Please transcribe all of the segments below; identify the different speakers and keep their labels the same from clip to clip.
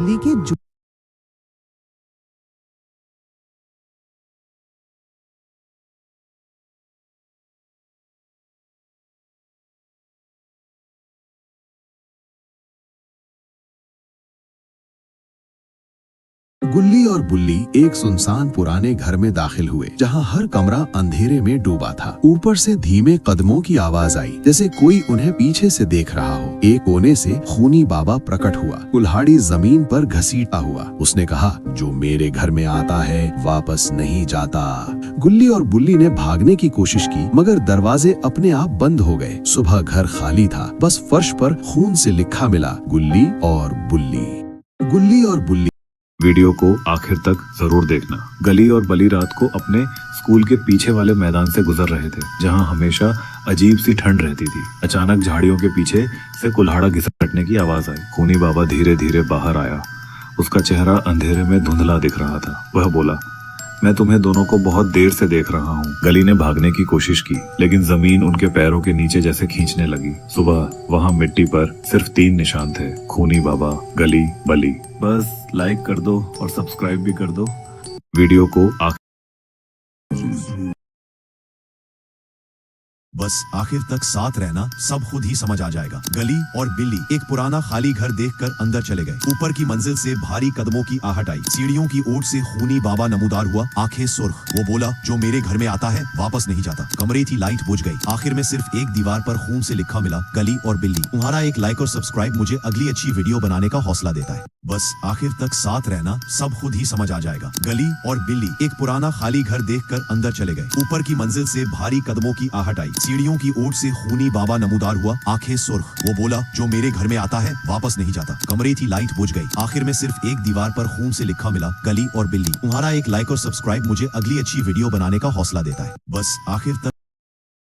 Speaker 1: के गुल्ली और बुल्ली एक सुनसान पुराने घर में दाखिल हुए, जहां हर कमरा अंधेरे में डूबा था। ऊपर से धीमे कदमों की आवाज आई, जैसे कोई उन्हें पीछे से देख रहा हो। एक कोने से खूनी बाबा प्रकट हुआ, कुल्हाड़ी जमीन पर घसीटा हुआ। उसने कहा, जो मेरे घर में आता है वापस नहीं जाता। गुल्ली और बुल्ली ने भागने की कोशिश की, मगर दरवाजे अपने आप बंद हो गए। सुबह घर खाली था, बस फर्श पर खून से लिखा मिला, गुल्ली और बुल्ली। गुल्ली और बुल्ली।
Speaker 2: वीडियो को आखिर तक जरूर देखना। गली और बली रात को अपने स्कूल के पीछे वाले मैदान से गुजर रहे थे, जहां हमेशा अजीब सी ठंड रहती थी। अचानक झाड़ियों के पीछे से कुल्हाड़ा घिसटने की आवाज आई। खूनी बाबा धीरे धीरे बाहर आया। उसका चेहरा अंधेरे में धुंधला दिख रहा था। वह बोला, मैं तुम्हें दोनों को बहुत देर से देख रहा हूँ। गली ने भागने की कोशिश की, लेकिन जमीन उनके पैरों के नीचे जैसे खींचने लगी। सुबह वहाँ मिट्टी पर सिर्फ 3 निशान थे, खूनी बाबा, गली, बली। बस लाइक कर दो और सब्सक्राइब भी कर दो। वीडियो को
Speaker 3: बस आखिर तक साथ रहना, सब खुद ही समझ आ जाएगा। गली और बिल्ली एक पुराना खाली घर देखकर अंदर चले गए। ऊपर की मंजिल से भारी कदमों की आहट आई। सीढ़ियों की ओट से खूनी बाबा नमूदार हुआ, आंखें सुर्ख। वो बोला, जो मेरे घर में आता है वापस नहीं जाता। कमरे की लाइट बुझ गई। आखिर में सिर्फ एक दीवार पर खून से लिखा मिला, गली और बिल्ली। तुम्हारा एक लाइक और सब्सक्राइब मुझे अगली अच्छी वीडियो बनाने का हौसला देता है। बस आखिर तक साथ रहना, सब खुद ही समझ आ जाएगा। गली और बिल्ली एक पुराना खाली घर देखकर अंदर चले गए। ऊपर की मंजिल से भारी कदमों की आहट आई। सीढ़ियों की ओट से खूनी बाबा नमूदार हुआ, आंखें सुर्ख। वो बोला, जो मेरे घर में आता है वापस नहीं जाता। कमरे की लाइट बुझ गई। आखिर में सिर्फ एक दीवार पर खून से लिखा मिला, गली और बिल्ली। तुम्हारा एक लाइक और सब्सक्राइब मुझे अगली अच्छी वीडियो बनाने का हौसला देता है। बस आखिर तक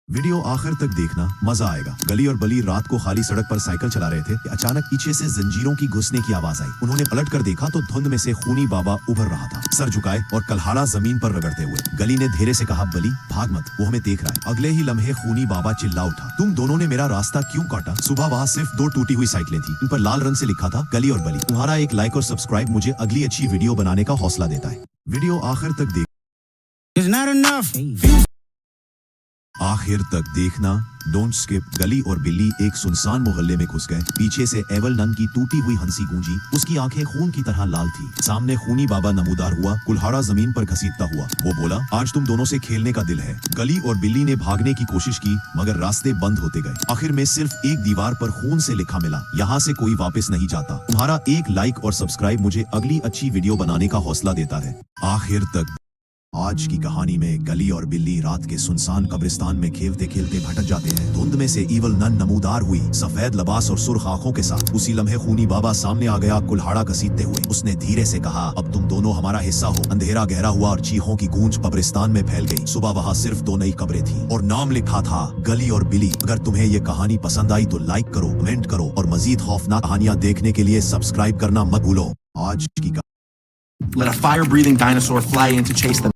Speaker 3: वीडियो आखिर तक देखना, मजा आएगा। गली और बली रात को खाली सड़क पर साइकिल चला रहे थे। अचानक पीछे से जंजीरों की घुसने की आवाज आई। उन्होंने पलट कर देखा तो धुंध में से खूनी बाबा उभर रहा था, सर झुकाए और कल्हाड़ा जमीन पर रगड़ते हुए। गली ने धीरे से कहा, बली भाग मत, वो हमें देख रहा है। अगले ही लम्हे खूनी बाबा चिल्ला उठा, तुम दोनों ने मेरा रास्ता क्यों काटा? सुबह वहाँ सिर्फ 2 टूटी हुई साइकिलें थी, उन पर लाल रंग से लिखा था, गली और बली। तुम्हारा एक लाइक और सब्सक्राइब मुझे अगली अच्छी वीडियो बनाने का हौसला देता है। वीडियो आखिर तक आखिर तक देखना, डोंट स्किप। गली और बिल्ली एक सुनसान मोहल्ले में घुस गए। पीछे से एवल नन की टूटी हुई हंसी गूंजी। उसकी आंखें खून की तरह लाल थी। सामने खूनी बाबा नमूदार हुआ, कुल्हाड़ा जमीन पर घसीटता हुआ। वो बोला, आज तुम दोनों से खेलने का दिल है। गली और बिल्ली ने भागने की कोशिश की, मगर रास्ते बंद होते गए। आखिर में सिर्फ एक दीवार पर खून से लिखा मिला, यहाँ से कोई वापस नहीं जाता। तुम्हारा एक लाइक और सब्सक्राइब मुझे अगली अच्छी वीडियो बनाने का हौसला देता है। आखिर तक। आज की कहानी में गली और बिल्ली रात के सुनसान कब्रिस्तान में खेलते खेलते भटक जाते हैं। धुंध में से ईवल नन नमूदार हुई, सफेद लिबास और सुर्ख आंखों के साथ। उसी लम्हे खूनी बाबा सामने आ गया, कुल्हाड़ा घसीटते हुए। उसने धीरे से कहा, अब तुम दोनों हमारा हिस्सा हो। अंधेरा गहरा हुआ और चीखों की गूंज कब्रिस्तान में फैल गई। सुबह वहाँ सिर्फ 2 नई कब्रें थी और नाम लिखा था, गली और बिल्ली। अगर तुम्हें ये कहानी पसंद आई तो लाइक करो, कमेंट करो और मजीद खौफनाक कहानियां देखने के लिए सब्सक्राइब करना मत भूलो। आज की
Speaker 4: Let a fire-breathing dinosaur fly in to chase them.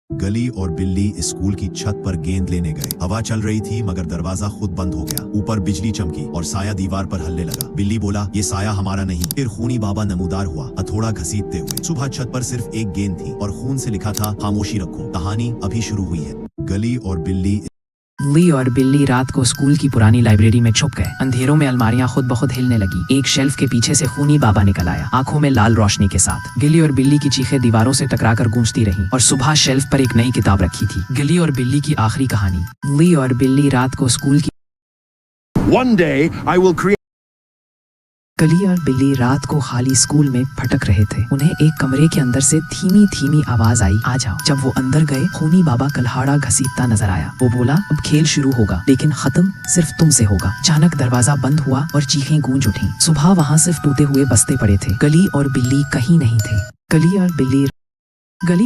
Speaker 3: गली और बिल्ली स्कूल की छत पर गेंद लेने गए। हवा चल रही थी, मगर दरवाजा खुद बंद हो गया। ऊपर बिजली चमकी और साया दीवार पर हलने लगा। बिल्ली बोला, ये साया हमारा नहीं। फिर खूनी बाबा नमूदार हुआ, हथौड़ा घसीटते हुए। सुबह छत पर सिर्फ एक गेंद थी और खून से लिखा था, खामोशी रखो, कहानी अभी शुरू हुई है। गली और बिल्ली।
Speaker 5: ली और बिल्ली रात को स्कूल की पुरानी लाइब्रेरी में छुप गए। अंधेरों में अलमारियां खुद ब खुद हिलने लगी। एक शेल्फ के पीछे से खूनी बाबा निकल आया, आंखों में लाल रोशनी के साथ। गिली और बिल्ली की चीखें दीवारों से टकराकर गूंजती रहीं और सुबह शेल्फ पर एक नई किताब रखी थी, गिली और बिल्ली की आखिरी कहानी। ली और बिल्ली रात को स्कूल की गली और बिल्ली रात को खाली स्कूल में भटक रहे थे। उन्हें एक कमरे के अंदर से धीमी धीमी आवाज आई, आ जाओ। जब वो अंदर गए, खूनी बाबा कल्हाड़ा घसीटता नजर आया। वो बोला, अब खेल शुरू होगा, लेकिन खत्म सिर्फ तुमसे होगा। अचानक दरवाजा बंद हुआ और चीखें गूंज उठी। सुबह वहाँ सिर्फ टूटे हुए बस्ते पड़े थे। गली और बिल्ली कहीं नहीं थे। गली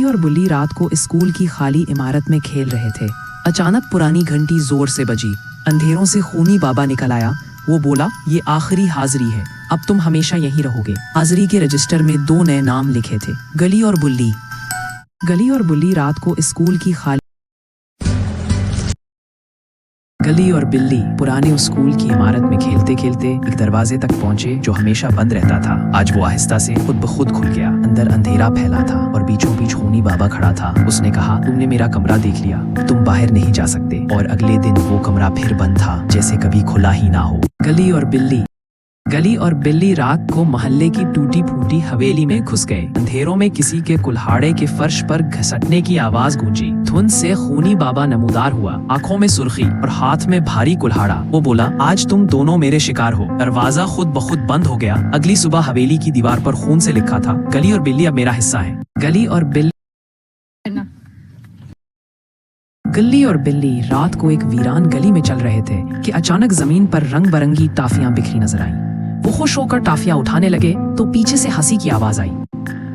Speaker 5: और बिल्ली रात को स्कूल की खाली इमारत में खेल रहे थे। अचानक पुरानी घंटी जोर से बजी। अंधेरों से खूनी बाबा निकल आया। वो बोला, ये आखिरी हाजिरी है, अब तुम हमेशा यहीं रहोगे। हाजिरी के रजिस्टर में 2 नए नाम लिखे थे, गली और बुल्ली रात को स्कूल की खाली गली और बिल्ली पुराने उस स्कूल की इमारत में खेलते खेलते एक दरवाजे तक पहुंचे जो हमेशा बंद रहता था। आज वो आहिस्ता से खुद ब खुद खुल गया। अंदर अंधेरा फैला था और बीचों बीच खूनी बाबा खड़ा था। उसने कहा, तुमने मेरा कमरा देख लिया, तुम बाहर नहीं जा सकते। और अगले दिन वो कमरा फिर बंद था, जैसे कभी खुला ही ना हो। गली और बिल्ली रात को मोहल्ले की टूटी फूटी हवेली में घुस गए। अंधेरों में किसी के कुल्हाड़े के फर्श पर घसटने की आवाज गूंजी। धुंध से खूनी बाबा नमूदार हुआ, आंखों में सुर्खी और हाथ में भारी कुल्हाड़ा। वो बोला, आज तुम दोनों मेरे शिकार हो। दरवाजा खुद ब खुद बंद हो गया। अगली सुबह हवेली की दीवार पर खून से लिखा था, गली और बिल्ली अब मेरा हिस्सा है। गली और बिल्ली रात को एक वीरान गली में चल रहे थे कि अचानक जमीन पर रंग बिरंगी टाफियां बिखरी नजर आईं। वो खुश होकर टाफियां उठाने लगे तो पीछे से हंसी की आवाज आई।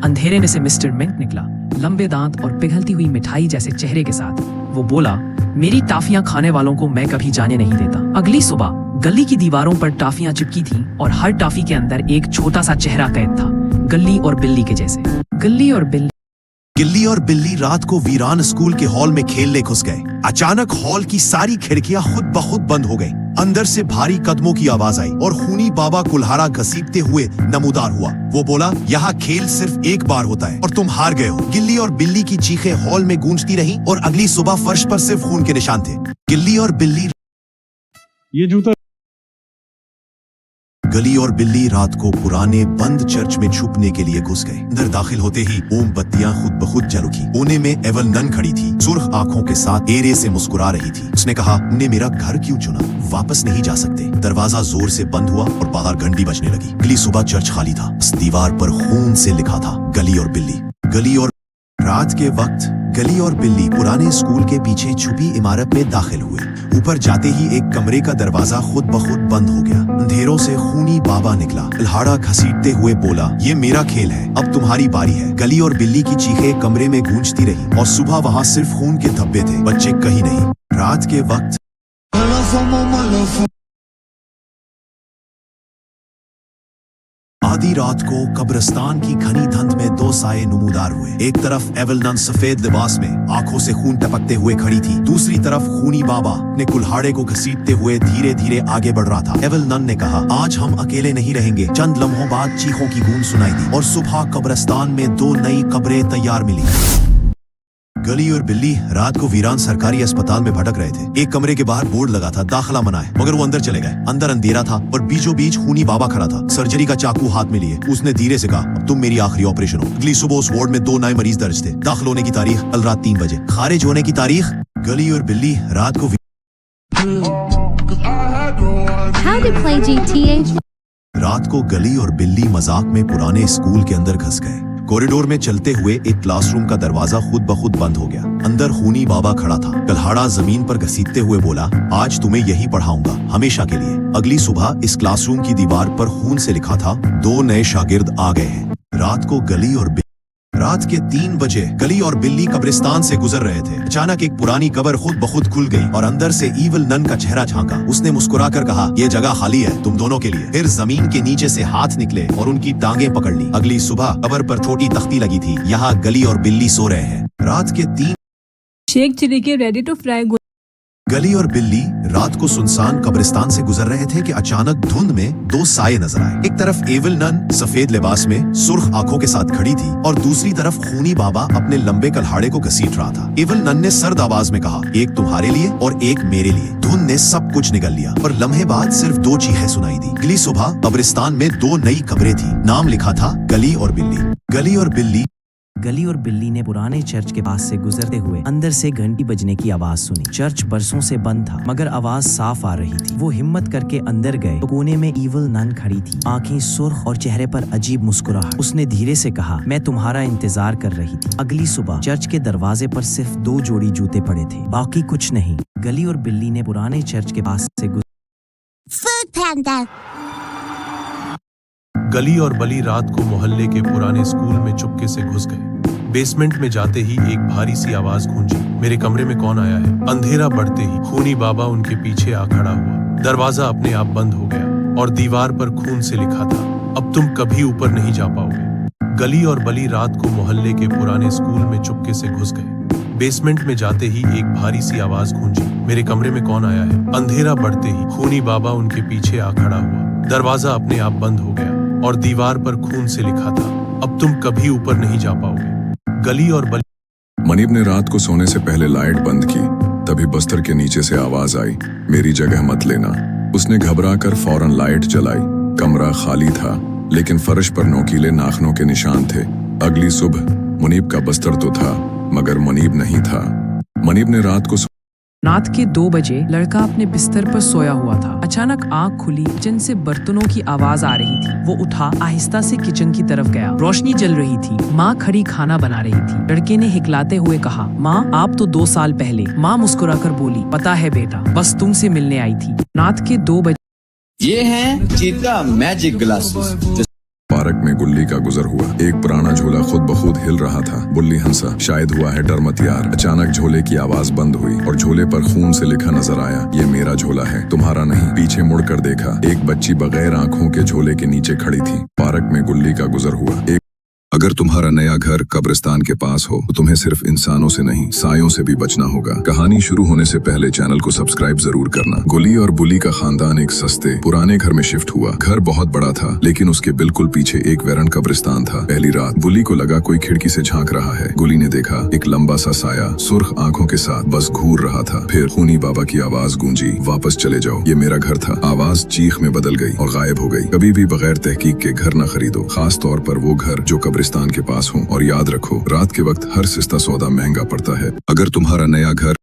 Speaker 5: अंधेरे में से मिस्टर मिंट निकला, लंबे दांत और पिघलती हुई मिठाई जैसे चेहरे के साथ। वो बोला, मेरी टाफियां खाने वालों को मैं कभी जाने नहीं देता। अगली सुबह गली की दीवारों पर टाफियां चिपकी थीं और हर टाफी के अंदर एक छोटा सा चेहरा कैद था, गली और बिल्ली के जैसे। गिल्ली
Speaker 3: और बिल्ली रात को वीरान स्कूल के हॉल में खेलने घुस गए। अचानक हॉल की सारी खिड़कियां खुद ब खुद बंद हो गई। अंदर से भारी कदमों की आवाज आई और खूनी बाबा कुल्हाड़ा घसीटते हुए नमूदार हुआ। वो बोला, यहाँ खेल सिर्फ एक बार होता है और तुम हार गए हो। गिल्ली और बिल्ली की चीखें हॉल में गूंजती रहीं और अगली सुबह फर्श पर सिर्फ खून के निशान थे। गली और बिल्ली रात को पुराने बंद चर्च में छुपने के लिए घुस गए। अंदर दाखिल होते ही मोमबत्तियां खुद ब खुद जल उठी। कोने में एवल नन खड़ी थी, सुर्ख आंखों के साथ एरे से मुस्कुरा रही थी। उसने कहा, तुमने मेरा घर क्यों चुना? वापस नहीं जा सकते। दरवाजा जोर से बंद हुआ और बाहर घंटी बजने लगी। अगली सुबह चर्च खाली था। उस दीवार पर खून से लिखा था, गली और बिल्ली। रात के वक्त गली और बिल्ली पुराने स्कूल के पीछे छुपी इमारत में दाखिल हुए। ऊपर जाते ही एक कमरे का दरवाजा खुद ब खुद बंद हो गया। अंधेरों से खूनी बाबा निकला, कुल्हाड़ा घसीटते हुए बोला, ये मेरा खेल है, अब तुम्हारी बारी है। गली और बिल्ली की चीखें कमरे में गूंजती रही और सुबह वहाँ सिर्फ खून के धब्बे थे, बच्चे कहीं नहीं। रात के वक्त आधी रात को कब्रिस्तान की घनी धुंध में दो साये नमूदार हुए। एक तरफ एवल नन सफेद लिबास में आंखों से खून टपकते हुए खड़ी थी, दूसरी तरफ खूनी बाबा ने कुल्हाड़े को घसीटते हुए धीरे धीरे आगे बढ़ रहा था। एवल नन ने कहा, आज हम अकेले नहीं रहेंगे। चंद लम्हों बाद चीखों की गूंज सुनाई दी और सुबह कब्रिस्तान में दो नई कब्रें तैयार मिली। गली और बिल्ली रात को वीरान सरकारी अस्पताल में भटक रहे थे। एक कमरे के बाहर बोर्ड लगा था, दाखिला मना है, मगर वो अंदर चले गए। अंदर अंधेरा था और बीचों बीच खूनी बाबा खड़ा था, सर्जरी का चाकू हाथ में लिए। उसने धीरे से कहा, तुम मेरी आखिरी ऑपरेशन हो। अगली सुबह उस वार्ड में दो नए मरीज दर्ज थे। दाखिल होने की तारीख कल रात 3 बजे, खारिज होने की तारीख। गली और बिल्ली रात को रात को गली और बिल्ली मजाक में पुराने स्कूल के अंदर घुस गए। कॉरिडोर में चलते हुए एक क्लासरूम का दरवाजा खुद ब खुद बंद हो गया। अंदर खूनी बाबा खड़ा था, कुल्हाड़ा जमीन पर घसीटते हुए बोला, आज तुम्हें यही पढ़ाऊंगा, हमेशा के लिए। अगली सुबह इस क्लासरूम की दीवार पर खून से लिखा था, दो नए शागिर्द आ गए हैं। रात के 3 बजे गली और बिल्ली कब्रिस्तान से गुजर रहे थे। अचानक एक पुरानी कब्र खुद ब खुद खुल गई और अंदर से ईवल नन का चेहरा झांका। उसने मुस्कुराकर कहा, ये जगह खाली है तुम दोनों के लिए। फिर जमीन के नीचे से हाथ निकले और उनकी टांगें पकड़ ली। अगली सुबह कब्र पर छोटी तख्ती लगी थी, यहाँ गली और बिल्ली सो रहे हैं। रात के 3
Speaker 6: शेक चिली के रेडी टू फ्राई।
Speaker 3: गली और बिल्ली रात को सुनसान कब्रिस्तान से गुजर रहे थे कि अचानक धुंध में दो साये नजर आए। एक तरफ एवल नन सफेद लिबास में सुर्ख आंखों के साथ खड़ी थी और दूसरी तरफ खूनी बाबा अपने लंबे कुल्हाड़े को घसीट रहा था। एवल नन ने सर्द आवाज में कहा, एक तुम्हारे लिए और एक मेरे लिए। धुंध ने सब कुछ निगल लिया और लम्हे बाद सिर्फ 2 चीखें सुनाई दी। अगली सुबह कब्रिस्तान में 2 नई कब्रें थी, नाम लिखा था गली और बिल्ली।
Speaker 7: गली और बिल्ली ने पुराने चर्च के पास से गुजरते हुए अंदर से घंटी बजने की आवाज सुनी। चर्च बरसों से बंद था मगर आवाज साफ आ रही थी। वो हिम्मत करके अंदर गए तो कोने में ईवल नन खड़ी थी, आंखें सुर्ख और चेहरे पर अजीब मुस्कुराहट। उसने धीरे से कहा, मैं तुम्हारा इंतजार कर रही थी। अगली सुबह चर्च के दरवाजे पर सिर्फ 2 जोड़ी जूते पड़े थे, बाकी कुछ नहीं। गली और बिल्ली ने पुराने चर्च के पास से
Speaker 8: गली और बली रात को मोहल्ले के पुराने स्कूल में चुपके से घुस गए। बेसमेंट में जाते ही एक भारी सी आवाज गूंजी, मेरे कमरे में कौन आया है? अंधेरा बढ़ते ही खूनी बाबा उनके पीछे आ खड़ा हुआ। दरवाजा अपने आप बंद हो गया और दीवार पर खून से लिखा था, अब तुम कभी ऊपर नहीं जा पाओगे। गली और बली रात को मोहल्ले के पुराने स्कूल में चुपके से घुस गए। बेसमेंट में जाते ही एक भारी सी आवाज गूंजी, मेरे कमरे में कौन आया है? अंधेरा बढ़ते ही खूनी बाबा उनके पीछे आ खड़ा हुआ। दरवाजा अपने आप बंद हो गया और दीवार पर खून से लिखा था, अब तुम कभी ऊपर नहीं जा पाओगे। गली और बली।
Speaker 9: मनीब ने रात को सोने से पहले लाइट बंद की, तभी बस्तर के नीचे से आवाज आई, मेरी जगह मत लेना। उसने घबराकर फौरन लाइट जलाई। कमरा खाली था, लेकिन फर्श पर नोकीले नाखनों के निशान थे। अगली सुबह मुनीब का बस्तर तो था, मगर मुनीब नहीं था। मुनीब ने रात
Speaker 5: के 2 बजे लड़का अपने बिस्तर पर सोया हुआ था। अचानक आंख खुली, किचन से बर्तनों की आवाज आ रही थी। वो उठा, आहिस्ता से किचन की तरफ गया। रोशनी जल रही थी। माँ खड़ी खाना बना रही थी। लड़के ने हिकलाते हुए कहा, माँ आप तो 2 साल पहले। माँ मुस्कुराकर बोली, पता है बेटा, बस तुमसे मिलने आई थी। रात के 2 बजे।
Speaker 10: ये हैं चीता मैजिक ग्लासेस।
Speaker 9: पार्क में गुल्ली का गुजर हुआ। एक पुराना झोला खुद ब खुद हिल रहा था। बुल्ली हंसा, शायद हुआ है डर मत यार। अचानक झोले की आवाज बंद हुई और झोले पर खून से लिखा नजर आया, ये मेरा झोला है, तुम्हारा नहीं। पीछे मुड़कर देखा, एक बच्ची बगैर आंखों के झोले के नीचे खड़ी थी। पार्क में गुल्ली का गुजर हुआ। अगर तुम्हारा नया घर कब्रिस्तान के पास हो तो तुम्हें सिर्फ इंसानों से नहीं, सायों से भी बचना होगा। कहानी शुरू होने से पहले चैनल को सब्सक्राइब जरूर करना। गुली और बुली का खानदान एक सस्ते पुराने घर में शिफ्ट हुआ। घर बहुत बड़ा था, लेकिन उसके बिल्कुल पीछे एक वैरन कब्रिस्तान था। पहली रात बुली को लगा कोई खिड़की से झांक रहा है। गुली ने देखा, एक लंबा सा साया सुर्ख आंखों के साथ बस घूर रहा था। फिर खूनी बाबा की आवाज गूंजी, वापस चले जाओ, ये मेरा घर था। आवाज चीख में बदल गई और गायब हो गई। कभी भी बगैर तहकीक के घर न खरीदो, खास तौर पर वो घर जो कब्रिस्तान के पास हो। और याद रखो, रात के वक्त हर सस्ता सौदा महंगा पड़ता है। अगर तुम्हारा नया घर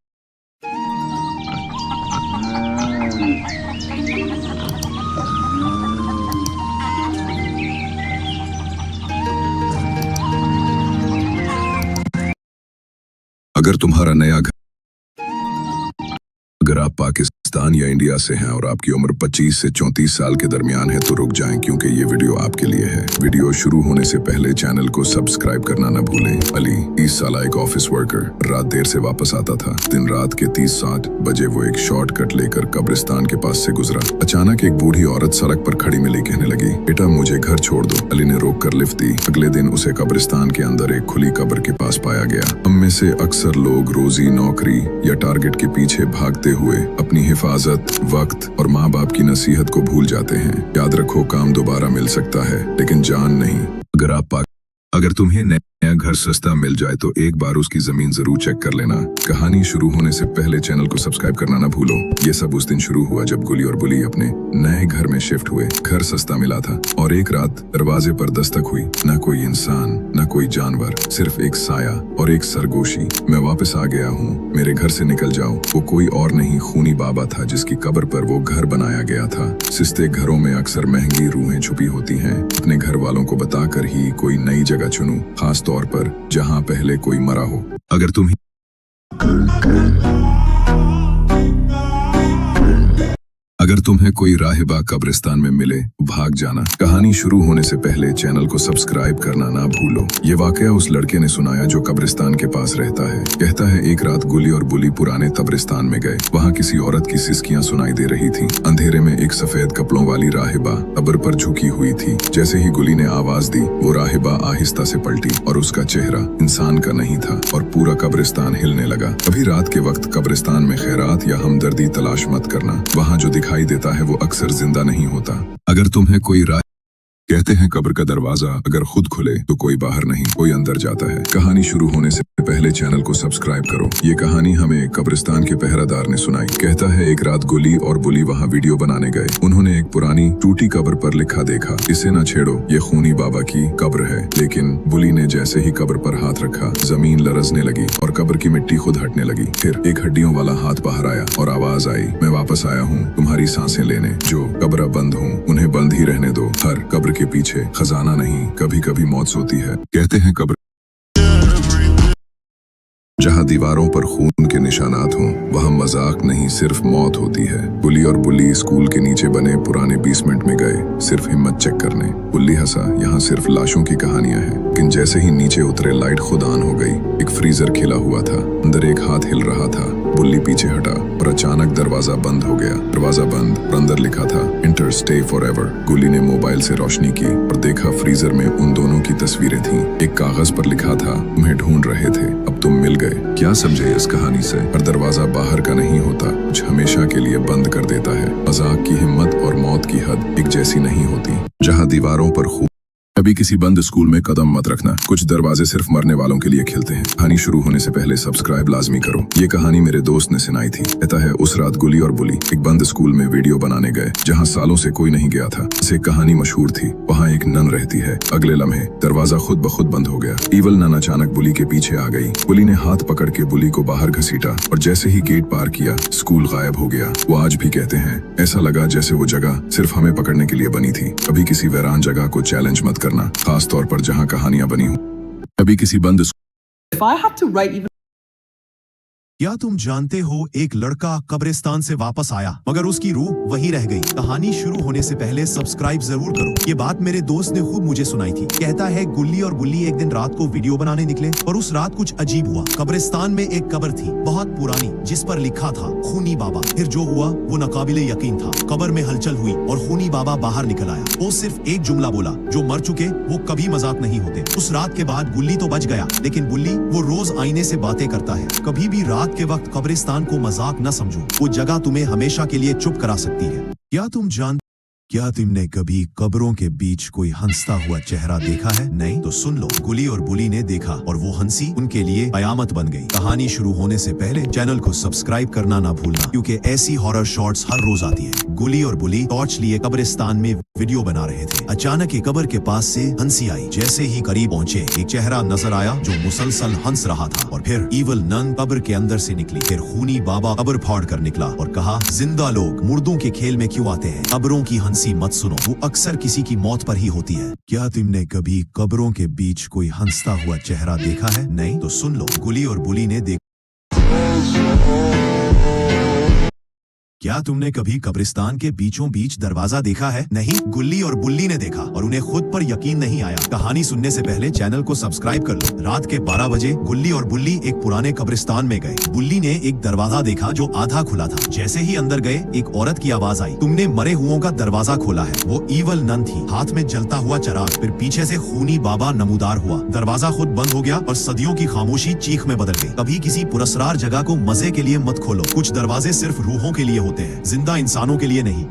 Speaker 9: अगर आप पाकिस्तान या इंडिया से हैं और आपकी उम्र 25 से 34 साल के दरमियान है तो रुक जाएं, क्योंकि ये वीडियो आपके लिए है। वीडियो शुरू होने से पहले चैनल को सब्सक्राइब करना न भूलें। अली 30 साल एक ऑफिस वर्कर रात देर से वापस आता था। दिन रात के 30-60 बजे वो एक शॉर्टकट लेकर कब्रिस्तान के पास से गुजरा। अचानक एक बूढ़ी औरत सड़क पर खड़ी मिली, कहने लगी, बेटा मुझे घर छोड़ दो। अली ने रोक कर लिफ्ट दी। अगले दिन उसे कब्रिस्तान के अंदर एक खुली कब्र के पास पाया गया। हम में से अक्सर लोग रोजी, नौकरी या टारगेट के पीछे भागते हुए अपनी हिफाजत, वक्त और माँ बाप की नसीहत को भूल जाते हैं। याद रखो, काम दोबारा मिल सकता है, लेकिन जान नहीं। अगर तुम्हें नया घर सस्ता मिल जाए तो एक बार उसकी जमीन जरूर चेक कर लेना। कहानी शुरू होने से पहले चैनल को सब्सक्राइब करना ना भूलो। ये सब उस दिन शुरू हुआ जब गुली और बुली अपने नए घर में शिफ्ट हुए। घर सस्ता मिला था और एक रात दरवाजे पर दस्तक हुई। न कोई इंसान, न कोई जानवर, सिर्फ एक साया और एक सरगोशी। मैं वापस आ गया हूँ, मेरे घर से निकल जाओ। वो कोई और नहीं, खूनी बाबा था, जिसकी कब्र पर वो घर बनाया गया था। सिस्ते घरों में अक्सर महंगी रूहें छुपी होती हैं। अपने घर वालों को बताकर ही कोई नई जगह चुनो, खास तौर पर जहां पहले कोई मरा हो। अगर तुम्हें कोई राहिबा कब्रिस्तान में मिले, भाग जाना। कहानी शुरू होने से पहले चैनल को सब्सक्राइब करना ना भूलो। ये वाकया उस लड़के ने सुनाया जो कब्रिस्तान के पास रहता है। कहता है, एक रात गुली और बुली पुराने कब्रिस्तान में गए। वहाँ किसी औरत की सिसकियां सुनाई दे रही थी। अंधेरे में एक सफेद कपड़ों वाली राहिबा कब्र पर झुकी हुई थी। जैसे ही गुली ने आवाज दी, वो राहिबा आहिस्ता से पलटी और उसका चेहरा इंसान का नहीं था और पूरा कब्रिस्तान हिलने लगा। कभी रात के वक्त कब्रिस्तान में खैरात या हमदर्दी तलाश मत करना। वहाँ जो दिखाई देता है वो अक्सर जिंदा नहीं होता। अगर तुम्हें कोई कहते हैं, कब्र का दरवाजा अगर खुद खुले तो कोई बाहर नहीं, कोई अंदर जाता है। कहानी शुरू होने से पहले चैनल को सब्सक्राइब करो। ये कहानी हमें कब्रिस्तान के पहरादार ने सुनाई। कहता है, एक रात गुली और बुली वहाँ वीडियो बनाने गए। उन्होंने एक पुरानी टूटी कब्र पर लिखा देखा, इसे न छेड़ो, ये खूनी बाबा की कब्र है। लेकिन बुली ने जैसे ही कब्र पर हाथ रखा, जमीन लरजने लगी और कब्र की मिट्टी खुद हटने लगी। फिर एक हड्डियों वाला हाथ बाहर आया और आवाज आई, मैं वापस आया हूँ तुम्हारी सांसें लेने। जो कब्र बंद हो उन्हें बंद ही रहने दो। हर कब्र के पीछे खजाना नहीं, कभी कभी मौत सोती है। कहते हैं, कब्र जहाँ दीवारों पर खून के निशानात हों, वहाँ मजाक नहीं, सिर्फ मौत होती है। बुली और बुली स्कूल के नीचे बने पुराने बेसमेंट में गए, सिर्फ हिम्मत चेक करने। बुली हंसा, यहाँ सिर्फ लाशों की कहानियां हैं। लेकिन जैसे ही नीचे उतरे, लाइट खुद ऑन हो गई। एक फ्रीजर खिला हुआ था, अंदर एक हाथ हिल रहा था। बुली पीछे हटा और अचानक दरवाजा बंद हो गया। दरवाजा बंद और अंदर लिखा था, इंटर स्टे फॉरएवर। गुली ने मोबाइल से रोशनी की और देखा फ्रीजर में उन दोनों की तस्वीरें थीं। एक कागज पर लिखा था, तुम्हें ढूंढ रहे थे, अब तुम मिल गए। क्या समझे इस कहानी से? हर दरवाजा बाहर का नहीं होता, कुछ हमेशा के लिए बंद कर देता है। मजाक की हिम्मत और मौत की हद एक जैसी नहीं होती। जहाँ दीवारों पर खून, कभी किसी बंद स्कूल में कदम मत रखना। कुछ दरवाजे सिर्फ मरने वालों के लिए खिलते हैं। कहानी शुरू होने से पहले सब्सक्राइब लाजमी करो। ये कहानी मेरे दोस्त ने सुनाई थी। कहता है उस रात गुली और बुली एक बंद स्कूल में वीडियो बनाने गए, जहाँ सालों से कोई नहीं गया था। इसे कहानी मशहूर थी। वहाँ एक नन रहती है। अगले लम्हे दरवाजा खुद ब खुद बंद हो गया। ईवल नन अचानक बुली के पीछे आ गई। बुली ने हाथ पकड़ के बुली को बाहर घसीटा और जैसे ही गेट पार किया, स्कूल गायब हो गया। वो आज भी कहते हैं, ऐसा लगा जैसे वो जगह सिर्फ हमें पकड़ने के लिए बनी थी। कभी किसी वीरान जगह को चैलेंज मत करना, खास तौर पर जहां कहानियां बनी हो। कभी किसी बंद
Speaker 3: क्या तुम जानते हो एक लड़का कब्रिस्तान से वापस आया मगर उसकी रूह वहीं रह गई। कहानी शुरू होने से पहले सब्सक्राइब जरूर करो। ये बात मेरे दोस्त ने खुद मुझे सुनाई थी। कहता है गुल्ली और बुल्ली एक दिन रात को वीडियो बनाने निकले और उस रात कुछ अजीब हुआ। कब्रिस्तान में एक कब्र थी, बहुत पुरानी, जिस पर लिखा था खूनी बाबा। फिर जो हुआ वो नाकाबिले यकीन था। कब्र में हलचल हुई और खूनी बाबा बाहर निकल आया। वो सिर्फ एक जुमला बोला, जो मर चुके वो कभी मजाक नहीं होते। उस रात के बाद गुल्ली तो बच गया, लेकिन बुल्ली वो रोज आईने से बातें करता है। कभी भी रात के वक्त कब्रिस्तान को मजाक न समझो, वो जगह तुम्हें हमेशा के लिए चुप करा सकती है। क्या तुमने कभी कब्रों के बीच कोई हंसता हुआ चेहरा देखा है? नहीं तो सुन लो। गुली और बुली ने देखा और वो हंसी उनके लिए कयामत बन गई। कहानी शुरू होने से पहले चैनल को सब्सक्राइब करना ना भूलना, क्योंकि ऐसी हॉरर शॉर्ट्स हर रोज आती है। गुली और बुली टॉर्च लिए कब्रिस्तान में वीडियो बना रहे थे। अचानक एक कब्र के पास से हंसी आई। जैसे ही करीब पहुंचे, एक चेहरा नजर आया जो मुसलसल हंस रहा था। और फिर ईवल नन कब्र के अंदर से निकली। फिर खूनी बाबा कब्र फाड़ कर निकला और कहा, जिंदा लोग मुर्दों के खेल में क्यों आते हैं? कब्रों की हंसी मत सुनो, वो अक्सर किसी की मौत पर ही होती है। क्या तुमने कभी कब्रों के बीच कोई हंसता हुआ चेहरा देखा है? नहीं तो सुन लो। गुली और बुली ने देखा। क्या तुमने कभी कब्रिस्तान के बीचों बीच दरवाजा देखा है? नहीं, गुल्ली और बुल्ली ने देखा और उन्हें खुद पर यकीन नहीं आया। कहानी सुनने से पहले चैनल को सब्सक्राइब कर लो। रात के 12 बजे गुल्ली और बुल्ली एक पुराने कब्रिस्तान में गए। बुल्ली ने एक दरवाजा देखा जो आधा खुला था। जैसे ही अंदर गए, एक औरत की आवाज आई, तुमने मरे हुओं का दरवाजा खोला है। वो ईवल नन थी, हाथ में जलता हुआ चराग। फिर पीछे से खूनी बाबा नमूदार हुआ। दरवाजा खुद बंद हो गया और सदियों की खामोशी चीख में बदल गई। कभी किसी पुरस्कार जगह को मजे के लिए मत खोलो। कुछ दरवाजे सिर्फ रूहों के लिए होते हैं, जिंदा इंसानों के लिए नहीं।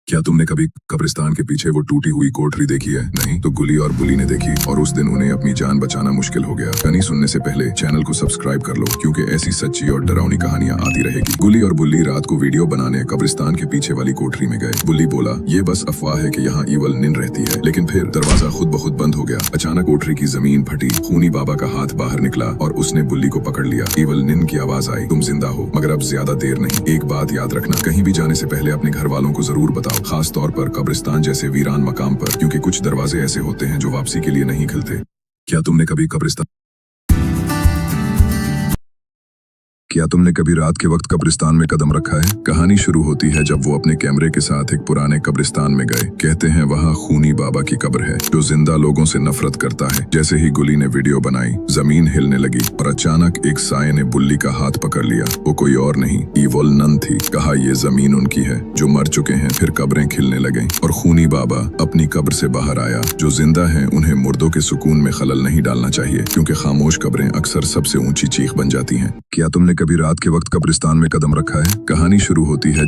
Speaker 9: क्या तुमने कभी कब्रिस्तान के पीछे वो टूटी हुई कोठरी देखी है? नहीं तो गुली और बुली ने देखी और उस दिन उन्हें अपनी जान बचाना मुश्किल हो गया। कहानी सुनने से पहले चैनल को सब्सक्राइब कर लो, क्योंकि ऐसी सच्ची और डरावनी कहानियां आती रहेगी। गुली और बुल्ली रात को वीडियो बनाने कब्रिस्तान के पीछे वाली कोठरी में गए। बुल्ली बोला, ये बस अफवाह है कि यहाँ ईवल निन रहती है। लेकिन फिर दरवाजा खुद ब खुद बंद हो गया। अचानक कोठरी की जमीन फटी। खूनी बाबा का हाथ बाहर निकला और उसने बुल्ली को पकड़ लिया। ईवल निन की आवाज आई, तुम जिंदा हो, मगर अब ज्यादा देर नहीं। एक बात याद रखना, कहीं भी जाने से पहले अपने घर वालों को जरूर बताओ, खास तौर पर कब्रिस्तान जैसे वीरान मकाम पर, क्योंकि कुछ दरवाजे ऐसे होते हैं जो वापसी के लिए नहीं खुलते। क्या तुमने कभी रात के वक्त कब्रिस्तान में कदम रखा है? कहानी शुरू होती है जब वो अपने कैमरे के साथ एक पुराने कब्रिस्तान में गए। कहते हैं वहाँ खूनी बाबा की कब्र है जो जिंदा लोगों से नफरत करता है। जैसे ही गुली ने वीडियो बनाई, जमीन हिलने लगी और अचानक एक साये ने बुल्ली का हाथ पकड़ लिया। वो कोई और नहीं, ईवल नन थी। कहा, ये जमीन उनकी है जो मर चुके हैं। फिर कब्रें खिलने लगे और खूनी बाबा अपनी कब्र से बाहर आया। जो जिंदा है उन्हें मुर्दों के सुकून में खलल नहीं डालना चाहिए, क्योंकि खामोश कब्रें अक्सर सबसे ऊंची चीख बन जाती हैं। क्या तुमने कभी रात के वक्त कब्रिस्तान में कदम रखा है? कहानी शुरू होती है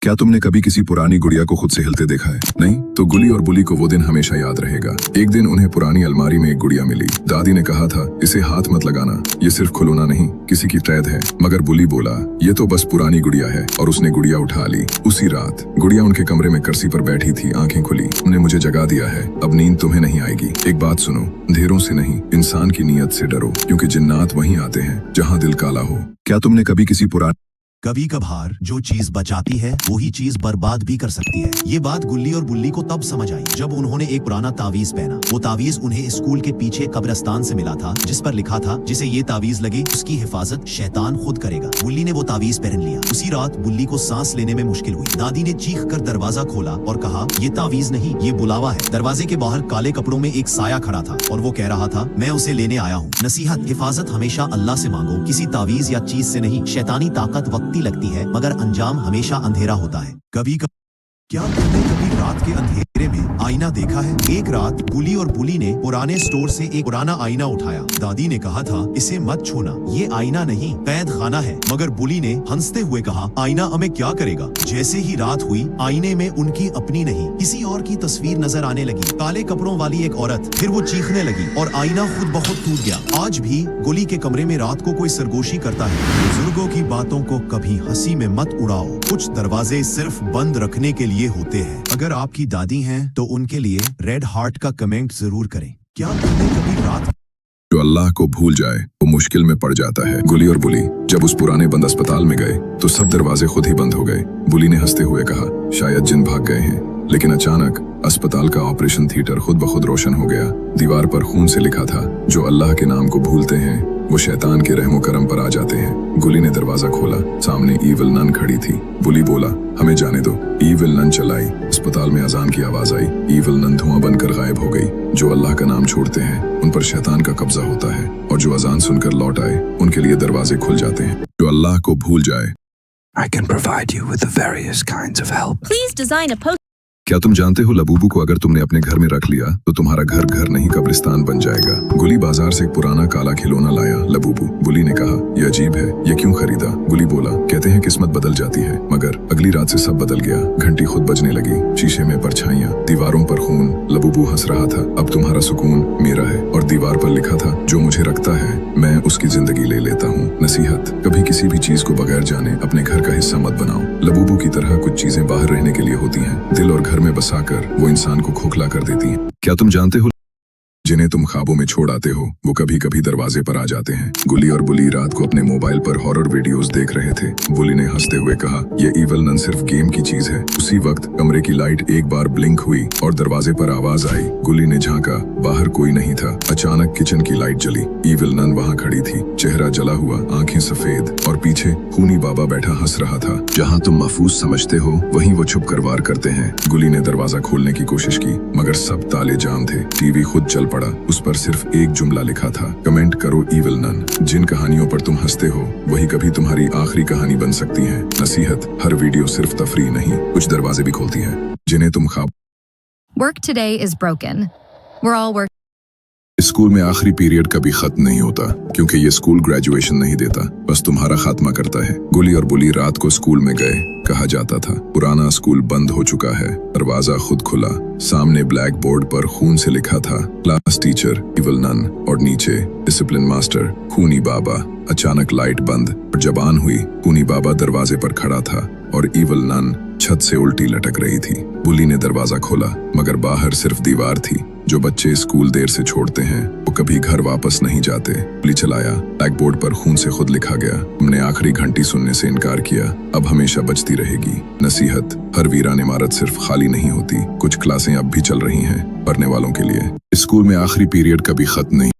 Speaker 9: क्या तुमने कभी किसी पुरानी गुड़िया को खुद से हिलते देखा है? नहीं तो गुली और बुली को वो दिन हमेशा याद रहेगा। एक दिन उन्हें पुरानी अलमारी में एक गुड़िया मिली। दादी ने कहा था, इसे हाथ मत लगाना, ये सिर्फ खिलौना नहीं, किसी की कैद है। मगर बुली बोला, ये तो बस पुरानी गुड़िया है, और उसने गुड़िया उठा ली। उसी रात गुड़िया उनके कमरे में कुर्सी पर बैठी थी, आंखें खुली। उन्हें मुझे जगा दिया है, अब नींद तुम्हें नहीं आएगी। एक बात सुनो, अंधेरों से नहीं, इंसान की नीयत से डरो, क्योंकि जिन्नात वहीं आते हैं जहाँ दिल काला हो। क्या तुमने कभी किसी पुरानी
Speaker 3: कभी कभार जो चीज बचाती है वही चीज बर्बाद भी कर सकती है। ये बात गुल्ली और बुल्ली को तब समझ आई जब उन्होंने एक पुराना तावीज पहना। वो तावीज उन्हें स्कूल के पीछे कब्रिस्तान से मिला था, जिस पर लिखा था, जिसे ये तावीज लगे उसकी हिफाजत शैतान खुद करेगा। बुल्ली ने वो तावीज पहन लिया। उसी रात बुल्ली को सांस लेने में मुश्किल हुई। दादी ने चीख कर दरवाजा खोला और कहा, ये तावीज नहीं, ये बुलावा है। दरवाजे के बाहर काले कपड़ों में एक साया खड़ा था और वो कह रहा था, मैं उसे लेने आया हूँ। नसीहत, हिफाजत हमेशा अल्लाह से मांगो, किसी तावीज या चीज से नहीं। शैतानी ताकत वक्ती लगती है, मगर अंजाम हमेशा अंधेरा होता है। क्या तुमने कभी रात के अंधेरे में आईना देखा है? एक रात गुली और बुली ने पुराने स्टोर से एक पुराना आईना उठाया। दादी ने कहा था इसे मत छूना, ये आईना नहीं कैद खाना है। मगर बुली ने हंसते हुए कहा आईना हमें क्या करेगा। जैसे ही रात हुई आईने में उनकी अपनी नहीं किसी और की तस्वीर नजर आने लगी, काले कपड़ों वाली एक औरत। फिर वो चीखने लगी और आईना खुद ब खुद टूट गया। आज भी गुली के कमरे में रात को कोई सरगोशी करता है। बुजुर्गों की बातों को कभी हंसी में मत उड़ाओ, कुछ दरवाजे सिर्फ बंद रखने के लिए होते हैं। अगर आपकी दादी हैं तो उनके लिए रेड हार्ट का कमेंट जरूर करें। क्या तुमने कभी रात
Speaker 9: जो अल्लाह को भूल जाए वो मुश्किल में पड़ जाता है। गुली और बुली जब उस पुराने बंद अस्पताल में गए तो सब दरवाजे खुद ही बंद हो गए। बुली ने हंसते हुए कहा शायद जिन भाग गए हैं, लेकिन अचानक अस्पताल का ऑपरेशन थिएटर खुद ब खुद रोशन हो गया। दीवार पर खून से लिखा था जो अल्लाह के नाम को भूलते हैं वो शैतान के रहमो करम पर आ जाते हैं। गुली ने दरवाजा खोला, सामने ईविल नन खड़ी थी। बुली बोला हमें जाने दो। ईविल नन चलाई। अस्पताल में अजान की आवाज आई। ईविल नन धुआं बनकर गायब हो गई। जो अल्लाह का नाम छोड़ते हैं उन पर शैतान का कब्जा होता है और जो अजान सुनकर लौट आए उनके लिए दरवाजे खुल जाते हैं। जो अल्लाह को भूल जाए
Speaker 11: I can provide you with the various kinds of help.
Speaker 12: Please design a post.
Speaker 9: क्या तुम जानते हो लबूबू को अगर तुमने अपने घर में रख लिया तो तुम्हारा घर घर नहीं कब्रिस्तान बन जाएगा। गुली बाजार से एक पुराना काला खिलौना लाया। लबूबू बुली ने कहा यह अजीब है, ये क्यों खरीदा? गुली बोला कहते हैं किस्मत बदल जाती है। मगर अगली रात से सब बदल गया। घंटी खुद बजने लगी, शीशे में परछाइयां, दीवारों पर खून। लबूबू हंस रहा था अब तुम्हारा सुकून मेरा है। और दीवार पर लिखा था जो मुझे रखता है मैं उसकी जिंदगी ले लेता हूँ। नसीहत कभी किसी भी चीज को बगैर जाने अपने घर का हिस्सा मत बनाओ। लबूबू की तरह कुछ चीजें बाहर रहने के लिए होती हैं, दिल और घर में बसाकर वो इंसान को खोखला कर देती हैं। क्या तुम जानते हो जिन्हें तुम ख्वाबों में छोड़ आते हो वो कभी कभी दरवाजे पर आ जाते हैं। गुली और बुली रात को अपने मोबाइल पर हॉरर वीडियोस देख रहे थे। बुली ने हंसते हुए कहा यह ईविल नन सिर्फ गेम की चीज है। उसी वक्त कमरे की लाइट एक बार ब्लिंक हुई और दरवाजे पर आवाज आई। गुली ने झांका, बाहर कोई नहीं था। अचानक किचन की लाइट जली। ईविल नन वहाँ खड़ी थी, चेहरा जला हुआ, आंखें सफेद और पीछे खूनी बाबा बैठा हंस रहा था। जहाँ तुम महफूज समझते हो वहीं वो छुप कर वार करते हैं। गुली ने दरवाजा खोलने की कोशिश की मगर सब ताले जाम थे। टीवी खुद चल पड़ा, उस पर सिर्फ एक जुमला लिखा था कमेंट करो ईविल नन। जिन कहानियों पर तुम हंसते हो वही कभी तुम्हारी आखिरी कहानी बन सकती है। नसीहत हर वीडियो सिर्फ तफरीह नहीं कुछ दरवाजे भी खोलती है जिन्हें तुम ख्वाब।
Speaker 12: Work today is broken. We're all working.
Speaker 9: School में आखिरी पीरियड कभी खत्म नहीं होता क्योंकि ये स्कूल ग्रेजुएशन नहीं देता, बस तुम्हारा खात्मा करता है। गुली और बुली रात को स्कूल में गए। कहा जाता था पुराना स्कूल बंद हो चुका है। दरवाजा खुद खुला, सामने ब्लैक बोर्ड पर खून से लिखा था क्लास टीचर ईविल नन और नीचे डिसिप्लिन मास्टर खूनी बाबा। अचानक लाइट बंद और जब ऑन हुई खूनी बाबा दरवाजे पर खड़ा था और ईविल नन छत से उल्टी लटक रही थी। बुली ने दरवाजा खोला मगर बाहर सिर्फ दीवार थी। जो बच्चे स्कूल देर से छोड़ते हैं वो कभी घर वापस नहीं जाते। बुली चलाया, ब्लैक बोर्ड पर खून से खुद लिखा गया तुमने आखिरी घंटी सुनने से इनकार किया, अब हमेशा बजती रहेगी। नसीहत हर वीरान इमारत सिर्फ खाली नहीं होती, कुछ क्लासें अब भी चल रही हैं पढ़ने वालों के लिए। स्कूल में आखिरी पीरियड कभी खत्म नहीं।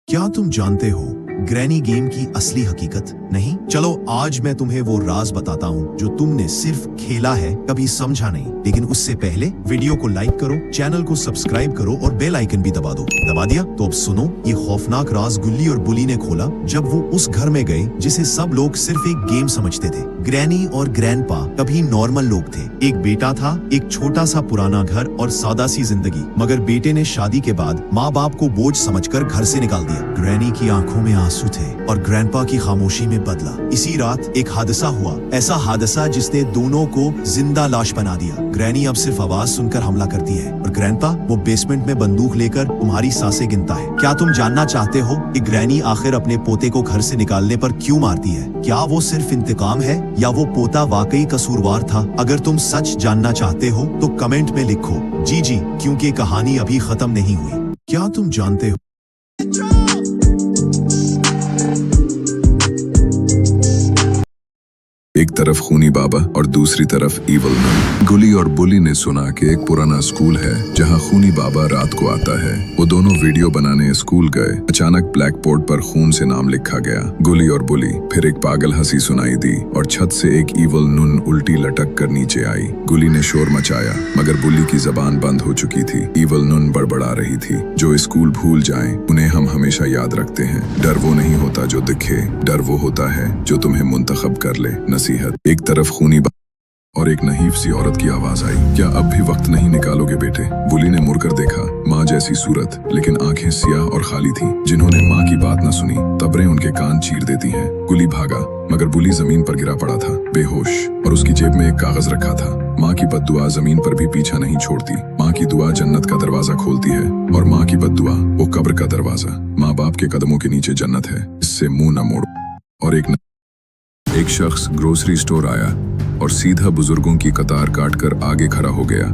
Speaker 3: क्या तुम जानते हो ग्रैनी गेम की असली हकीकत? नहीं? चलो आज मैं तुम्हें वो राज बताता हूँ जो तुमने सिर्फ खेला है कभी समझा नहीं। लेकिन उससे पहले वीडियो को लाइक करो, चैनल को सब्सक्राइब करो और बेल आइकन भी दबा दो। दबा दिया? तो अब सुनो ये खौफनाक राज गुल्ली और बुली ने खोला जब वो उस घर में गए जिसे सब लोग सिर्फ एक गेम समझते थे। ग्रैनी और ग्रैंडपा कभी नॉर्मल लोग थे। एक बेटा था, एक छोटा सा पुराना घर और सादा सी जिंदगी। मगर बेटे ने शादी के बाद माँ बाप को बोझ समझकर घर से निकाल दिया। ग्रैनी की आंखों में आंसू थे और ग्रैंडपा की खामोशी में बदला। इसी रात एक हादसा हुआ, ऐसा हादसा जिसने दोनों को जिंदा लाश बना दिया। ग्रैनी अब सिर्फ आवाज सुनकर हमला करती है और ग्रैंडपा वो बेसमेंट में बंदूक लेकर तुम्हारी सांसें गिनता है। क्या तुम जानना चाहते हो कि ग्रैनी आखिर अपने पोते को घर से निकालने पर क्यों मारती है? क्या वो सिर्फ इंतकाम है या वो पोता वाकई कसूरवार था? अगर तुम सच जानना चाहते हो तो कमेंट में लिखो जी क्योंकि कहानी अभी खत्म नहीं हुई। क्या तुम जानते हो
Speaker 9: एक तरफ खूनी बाबा और दूसरी तरफ ईविल नन। गुली और बुली ने सुना कि एक पुराना स्कूल है जहां खूनी बाबा रात को आता है। वो दोनों वीडियो बनाने स्कूल गए। अचानक ब्लैक बोर्ड पर खून से नाम लिखा गया गुली और बुली। फिर एक पागल हंसी सुनाई दी और छत से एक ईविल नन उल्टी लटक कर नीचे आई। गुली ने शोर मचाया मगर बुली की जबान बंद हो चुकी थी। ईविल नन बड़बड़ा रही थी जो स्कूल भूल जाएं उन्हें हम हमेशा याद रखते हैं। डर वो नहीं होता जो दिखे, डर वो होता है जो तुम्हें मुंतखब कर ले। नसीहत एक तरफ खूनी और एक नहीफ सी औरत की आवाज आई, क्या अब भी वक्त नहीं निकालोगे बेटे? बुली ने मुड़कर देखा, माँ जैसी सूरत लेकिन आंखें सियाह और खाली थीं। जिन्होंने माँ की बात न सुनी तबरें उनके कान चीर देती हैं। गुली भागा मगर बुली जमीन पर गिरा पड़ा था बेहोश, और उसकी जेब में एक कागज रखा था। माँ की बद्दुआ जमीन पर भी पीछा नहीं छोड़ती। माँ की दुआ जन्नत का दरवाजा खोलती है और माँ की बद्दुआ वो कब्र का दरवाजा। माँ बाप के कदमों के नीचे जन्नत है, इससे मुंह न मोड़ो। और एक शख्स ग्रोसरी स्टोर आया और सीधा बुजुर्गों की कतार काटकर आगे खड़ा हो गया।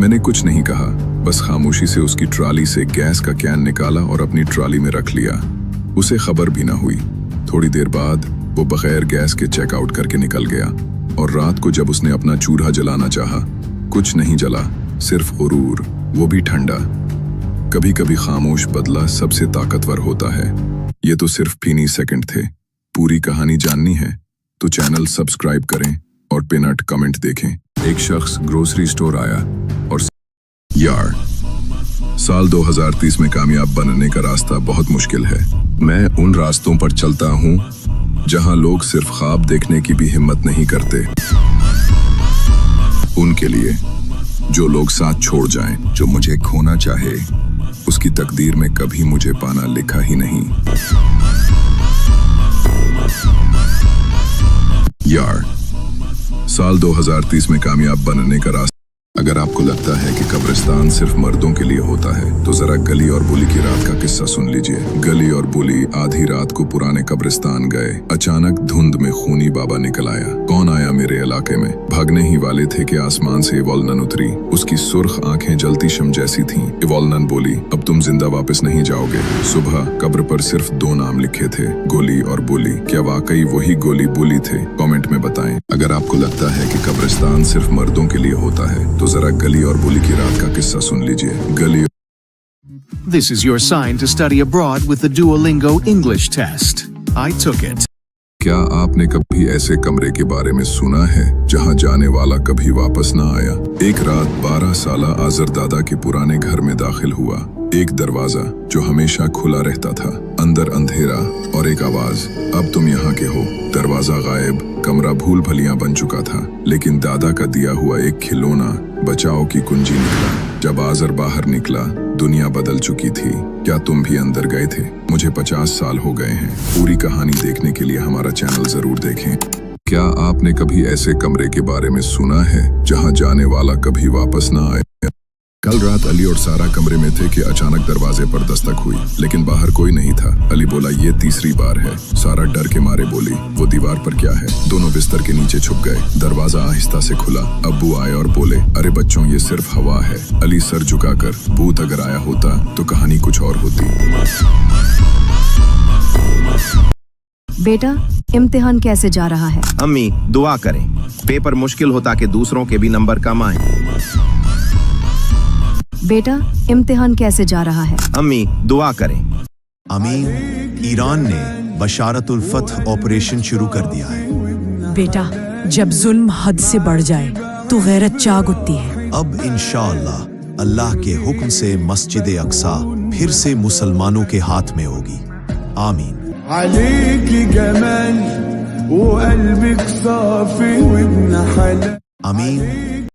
Speaker 9: मैंने कुछ नहीं कहा, बस खामोशी से उसकी ट्रॉली से गैस का कैन निकाला और अपनी ट्रॉली में रख लिया। उसे खबर भी ना हुई। थोड़ी देर बाद वो बगैर गैस के चेकआउट करके निकल गया, और रात को जब उसने अपना चूल्हा जलाना चाहा, कुछ नहीं जला, सिर्फ गुरूर, वो भी ठंडा। कभी कभी खामोश बदला सबसे ताकतवर होता है। ये तो सिर्फ फीनी सेकंड थे। पूरी कहानी जाननी है तो चैनल सब्सक्राइब करें और पिनट कमेंट देखें। एक शख्स ग्रोसरी स्टोर आया और यार, साल 2030 में कामयाब बनने का रास्ता बहुत मुश्किल है। मैं उन रास्तों पर चलता हूं जहां लोग सिर्फ ख्वाब देखने की भी हिम्मत नहीं करते। उनके लिए जो लोग साथ छोड़ जाएं, जो मुझे खोना चाहे उसकी तकदीर में कभी मुझे पाना लिखा ही नहीं। यार, साल 2030 में कामयाब बनने का रास्ता। अगर आपको लगता है कि कब्रिस्तान सिर्फ मर्दों के लिए होता है तो जरा गली और बुली की रात का किस्सा सुन लीजिए। गली और बुली आधी रात को पुराने कब्रिस्तान गए। अचानक धुंध में खूनी बाबा निकल आया। कौन आया मेरे इलाके में? भागने ही वाले थे कि आसमान से इवॉल्नन उतरी। उसकी सुर्ख आंखें जलती शम जैसी थीं। इवॉल्नन बोली, अब तुम जिंदा वापस नहीं जाओगे। सुबह कब्र पर सिर्फ 2 नाम लिखे थे, गोली और बुली। क्या वाकई वही गोली बुली थे? कमेंट में बताएं। अगर आपको लगता है कि कब्रिस्तान सिर्फ मर्दों के लिए होता है तो जरा गली और बुली की रात का किस्सा सुन लीजिए। गली।
Speaker 13: This is your sign to study abroad with the Duolingo English test. I took it.
Speaker 9: क्या आपने कभी ऐसे कमरे के बारे में सुना है जहां जाने वाला कभी वापस ना आया? एक रात 12 साला आजरदादा के पुराने घर में दाखिल हुआ। एक दरवाजा जो हमेशा खुला रहता था, अंदर अंधेरा और एक आवाज, अब तुम यहाँ के हो। दरवाजा गायब, कमरा भूल भलियां बन चुका था, लेकिन दादा का दिया हुआ एक खिलौना बचाओ की कुंजी निकला। जब आजर बाहर निकला, दुनिया बदल चुकी थी। क्या तुम भी अंदर गए थे? मुझे 50 साल हो गए हैं। पूरी कहानी देखने के लिए हमारा चैनल जरूर देखें। क्या आपने कभी ऐसे कमरे के बारे में सुना है जहां जाने वाला कभी वापस ना आए? कल रात अली और सारा कमरे में थे कि अचानक दरवाजे पर दस्तक हुई, लेकिन बाहर कोई नहीं था। अली बोला, ये तीसरी बार है। सारा डर के मारे बोली, वो दीवार पर क्या है? दोनों बिस्तर के नीचे छुप गए। दरवाजा आहिस्ता से खुला। अब्बू आए और बोले, अरे बच्चों, ये सिर्फ हवा है। अली सर झुकाकर, भूत अगर आया होता तो कहानी कुछ और होती।
Speaker 14: बेटा, इम्तिहान कैसे जा रहा है?
Speaker 15: अम्मी, दुआ करें। पेपर मुश्किल हो ताकि दूसरों के भी नंबर कम आए।
Speaker 14: बेटा, इम्तिहान कैसे जा रहा है?
Speaker 15: अम्मी, दुआ करें।
Speaker 3: अमीर, ईरान ने बशारतुल फतह ऑपरेशन शुरू कर दिया है।
Speaker 16: बेटा, जब जुल्म हद से बढ़ जाए तो गैरत जाग उठती है।
Speaker 3: अब इंशाअल्लाह अल्लाह के हुक्म से मस्जिद अक्सा फिर से मुसलमानों के हाथ में होगी। आमीन। आमीन।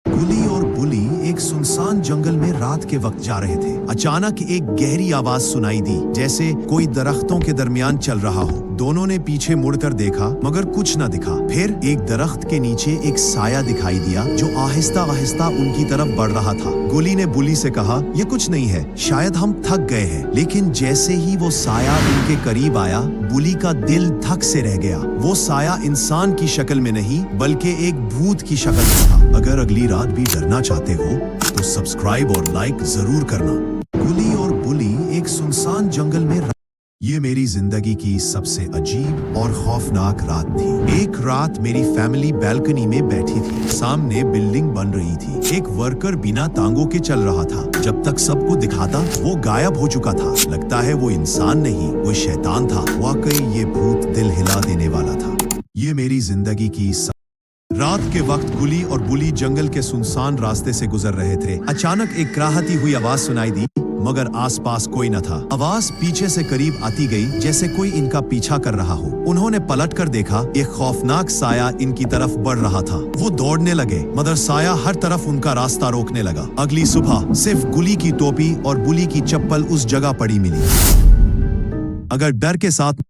Speaker 3: गुली और बुली एक सुनसान जंगल में रात के वक्त जा रहे थे। अचानक एक गहरी आवाज सुनाई दी, जैसे कोई दरख्तों के दरमियान चल रहा हो। दोनों ने पीछे मुड़कर देखा मगर कुछ न दिखा। फिर एक दरख्त के नीचे एक साया दिखाई दिया जो आहिस्ता आहिस्ता उनकी तरफ बढ़ रहा था। गुली ने बुली से कहा, ये कुछ नहीं है, शायद हम थक गए हैं। लेकिन जैसे ही वो साया उनके करीब आया, बुली का दिल धक से रह गया। वो साया इंसान की शक्ल में नहीं बल्कि एक भूत की शक्ल में था। अगर अगली रात भी डरना चाहते हो तो सब्सक्राइब और लाइक जरूर करना। गुली और बुली एक सुनसान जंगल में। ये मेरी जिंदगी की सबसे अजीब और खौफनाक रात थी। एक रात मेरी फैमिली बैल्कनी में बैठी थी। सामने बिल्डिंग बन रही थी। एक वर्कर बिना टांगों के चल रहा था। जब तक सबको दिखाता वो गायब हो चुका था। लगता है वो इंसान नहीं, वो शैतान था। वाकई ये भूत दिल हिला देने वाला था। ये मेरी जिंदगी की रात के वक्त गुली और बुली जंगल के सुनसान रास्ते से गुजर रहे थे। अचानक एक कराहती हुई आवाज सुनाई दी, मगर आसपास कोई न था। आवाज पीछे से करीब आती गई, जैसे कोई इनका पीछा कर रहा हो। उन्होंने पलट कर देखा, एक खौफनाक साया इनकी तरफ बढ़ रहा था। वो दौड़ने लगे, मगर साया हर तरफ उनका रास्ता रोकने लगा। अगली सुबह सिर्फ गुली की टोपी और बुली की चप्पल उस जगह पड़ी मिली। अगर डर के साथ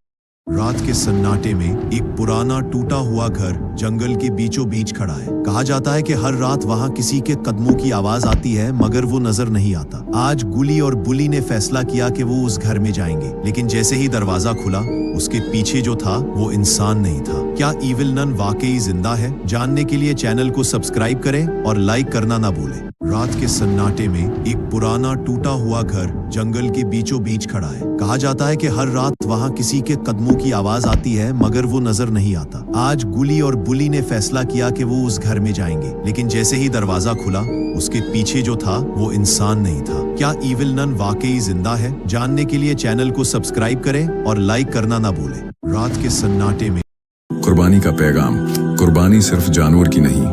Speaker 3: रात के सन्नाटे में एक पुराना टूटा हुआ घर जंगल के बीचों बीच खड़ा है। कहा जाता है कि हर रात वहां किसी के कदमों की आवाज आती है, मगर वो नजर नहीं आता। आज गुली और बुली ने फैसला किया कि वो उस घर में जाएंगे, लेकिन जैसे ही दरवाजा खुला, उसके पीछे जो था वो इंसान नहीं था। क्या इविल नन वाकई जिंदा है? जानने के लिए चैनल को सब्सक्राइब करें और लाइक करना ना भूलें। रात के सन्नाटे में एक पुराना टूटा हुआ घर जंगल के बीचों बीच खड़ा है। कहा जाता है कि हर रात वहां किसी के कदमों की आवाज आती है, मगर वो नजर नहीं आता। आज गुली और बुली ने फैसला किया कि वो उस घर में जाएंगे, लेकिन जैसे ही दरवाजा खुला, उसके पीछे जो था वो इंसान नहीं था। क्या इविल नन वाकई जिंदा है? जानने के लिए चैनल को सब्सक्राइब करें और लाइक करना ना भूलें। रात के सन्नाटे में
Speaker 9: कुर्बानी का पैगाम। कुर्बानी सिर्फ जानवर की नहीं,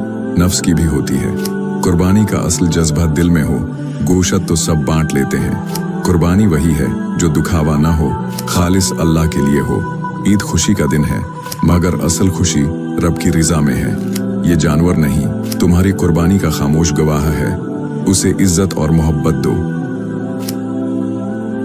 Speaker 9: नफ्स की भी होती है। कुर्बानी का असल जज्बा दिल में हो, गोशत तो सब बांट लेते हैं। कुर्बानी वही है जो दुखावा ना हो, खालिस अल्लाह के लिए हो। ईद खुशी का दिन है, मगर असल खुशी रब की रिजा में है। ये जानवर नहीं, तुम्हारी कुर्बानी का खामोश गवाह है। उसे इज्जत और मोहब्बत दो।